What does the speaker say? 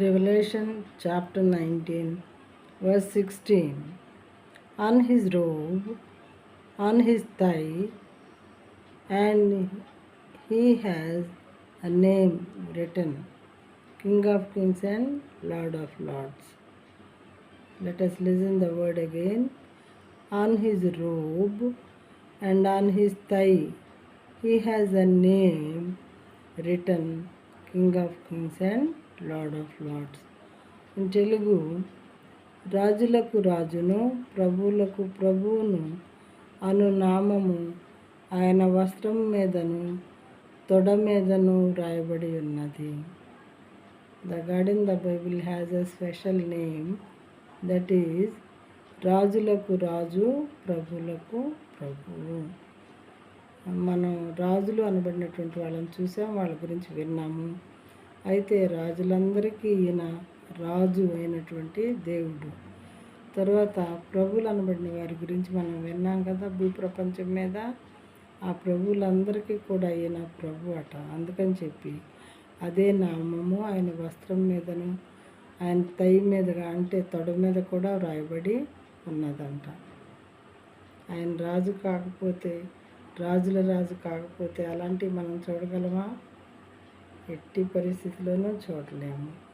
Revelation chapter 19, verse 16. On his robe, on his thigh, and he has a name written, King of Kings and Lord of Lords. Let us listen the word again. On his robe and on his thigh, he has a name written, King of Kings and Lord of Lords. In Telugu, రాజులకు రాజును ప్రభువులకు ప్రభువును అను నామము ఆయన వస్త్రం మీదను తొడ మీదను వ్రాయబడి ఉన్నది. The God in the Bible has a special name, that is రాజులకు రాజు ప్రభువులకు ప్రభువు. మనం రాజులు అనబడినటువంటి వాళ్ళని చూసాం, వాళ్ళ గురించి విన్నాము. అయితే రాజులందరికీ ఈయన రాజు అయినటువంటి దేవుడు. తర్వాత ప్రభువులు అనబడిన వారి గురించి మనం విన్నాం కదా, భూప్రపంచం మీద ఆ ప్రభువులందరికీ కూడా ఈయన ప్రభు అట. అందుకని చెప్పి అదే నామము ఆయన వస్త్రం మీదను ఆయన తై మీదగా అంటే తొడ మీద కూడా వ్రాయబడి ఉన్నదంట. ఆయన రాజు కాకపోతే, రాజుల రాజు కాకపోతే అలాంటివి మనం చూడగలమా? ఎట్టి పరిస్థితిలోనూ చూడలేము.